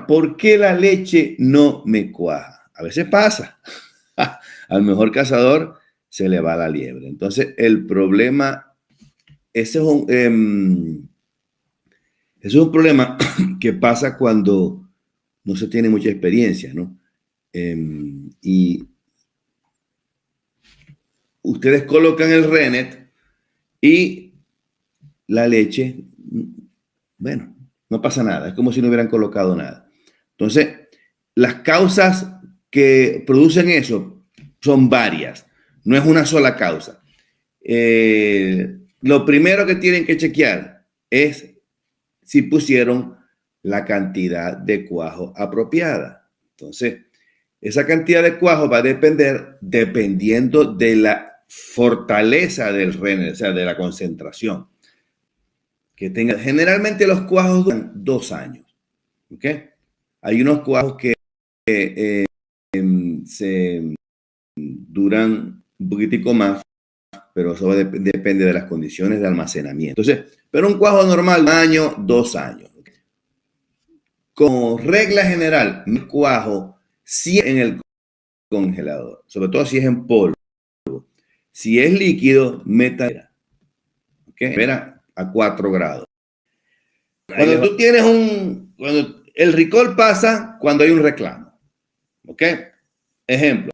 ¿por qué la leche no me cuaja? A veces pasa. Al mejor cazador se le va la liebre. Entonces, el problema, ese es un problema que pasa cuando no se tiene mucha experiencia, ¿no? Y ustedes colocan el Rennet y la leche, bueno, no pasa nada, es como si no hubieran colocado nada. Entonces, las causas que producen eso son varias, no es una sola causa. Lo primero que tienen que chequear es si pusieron la cantidad de cuajo apropiada. Entonces, esa cantidad de cuajo va a depender dependiendo de la fortaleza del Rennet, o sea, de la concentración que tenga. Generalmente los cuajos duran 2 años. ¿Ok? Hay unos cuajos que se duran un poquitico más, pero eso depende de las condiciones de almacenamiento. Entonces, pero un cuajo normal, 1 año, 2 años. ¿Okay? Como regla general, mi cuajo siempre en el congelador, sobre todo si es en polvo. Si es líquido, meta, ¿okay? Espera a 4 grados. Cuando tú tienes cuando el recall pasa cuando hay un reclamo. ¿Ok? Ejemplo,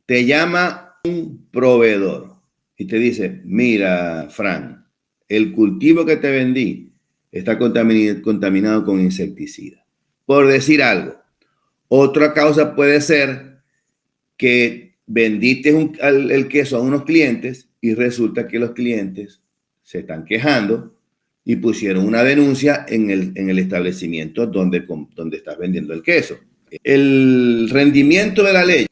te llama un proveedor y te dice, mira, Fran, el cultivo que te vendí está contaminado con insecticida. Por decir algo. Otra causa puede ser que vendiste el queso a unos clientes y resulta que los clientes se están quejando y pusieron una denuncia en el establecimiento donde estás vendiendo el queso. El rendimiento de la leche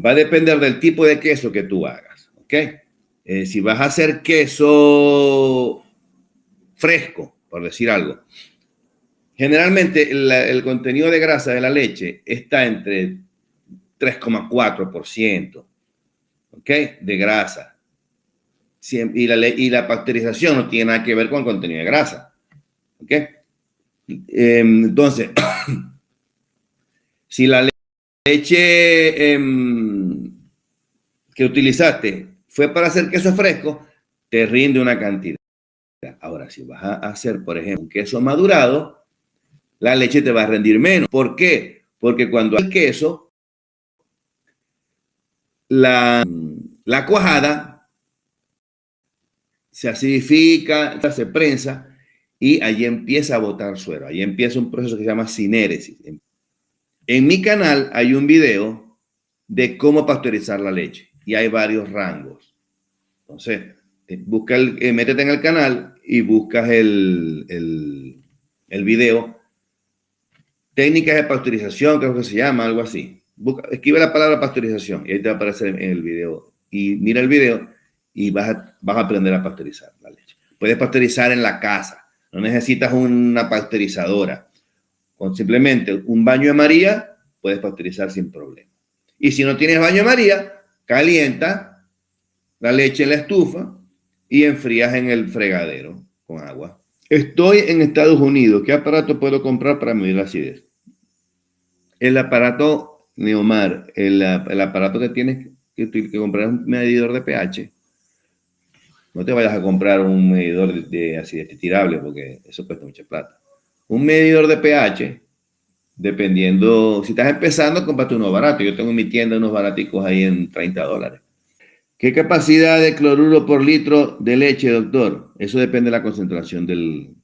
va a depender del tipo de queso que tú hagas. ¿Ok? Si vas a hacer queso fresco, por decir algo, generalmente el contenido de grasa de la leche está entre 3,4%, ¿ok? De grasa. Y la pasteurización no tiene nada que ver con el contenido de grasa, ¿ok? Entonces, si la leche que utilizaste fue para hacer queso fresco, te rinde una cantidad. Ahora, si vas a hacer, por ejemplo, un queso madurado, la leche te va a rendir menos. ¿Por qué? Porque cuando hay queso, la cuajada se acidifica, se prensa y allí empieza a botar suero. Allí empieza un proceso que se llama sinéresis. En mi canal hay un video de cómo pasteurizar la leche y hay varios rangos. Entonces, métete en el canal y buscas el video. Técnicas de pasteurización, creo que se llama, algo así. Escribe la palabra pasteurización y ahí te va a aparecer en el video. Y mira el video y vas a aprender a pasteurizar la leche. Puedes pasteurizar en la casa. No necesitas una pasteurizadora. Con simplemente un baño de María, puedes pasteurizar sin problema. Y si no tienes baño de María, calienta la leche en la estufa y enfrías en el fregadero con agua. Estoy en Estados Unidos. ¿Qué aparato puedo comprar para medir la acidez? El aparato Neomar, el aparato que tienes que comprar es un medidor de pH. No te vayas a comprar un medidor de acidez tirable porque eso cuesta mucha plata. Un medidor de pH, dependiendo, si estás empezando, cómprate uno barato. Yo tengo en mi tienda unos baraticos ahí en $30. ¿Qué capacidad de cloruro por litro de leche, doctor? Eso depende de la concentración del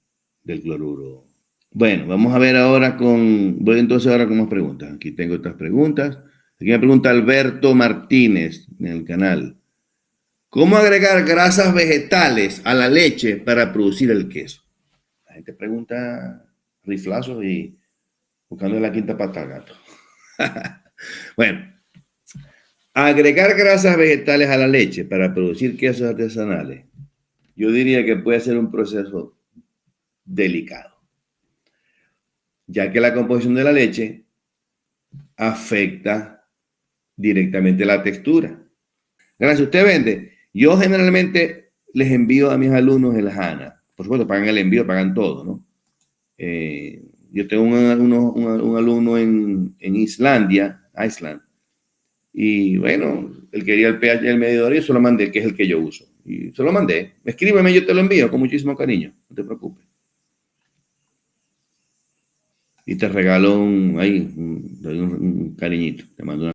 cloruro. Bueno, vamos a ver ahora voy entonces ahora con más preguntas. Aquí tengo otras preguntas. Aquí me pregunta Alberto Martínez en el canal. ¿Cómo agregar grasas vegetales a la leche para producir el queso? La gente pregunta riflazos y buscando la quinta pata al gato. Bueno, agregar grasas vegetales a la leche para producir quesos artesanales, yo diría que puede ser un proceso delicado, ya que la composición de la leche afecta directamente la textura. Gracias, usted vende. Yo generalmente les envío a mis alumnos el HANA. Por supuesto, pagan el envío, pagan todo, ¿no? Yo tengo un alumno en Islandia, Iceland, y bueno, él quería el pH del medidor y yo se lo mandé, que es el que yo uso. Y se lo mandé. Escríbeme, yo te lo envío con muchísimo cariño, no te preocupes. Y te regalo un cariñito, te mando una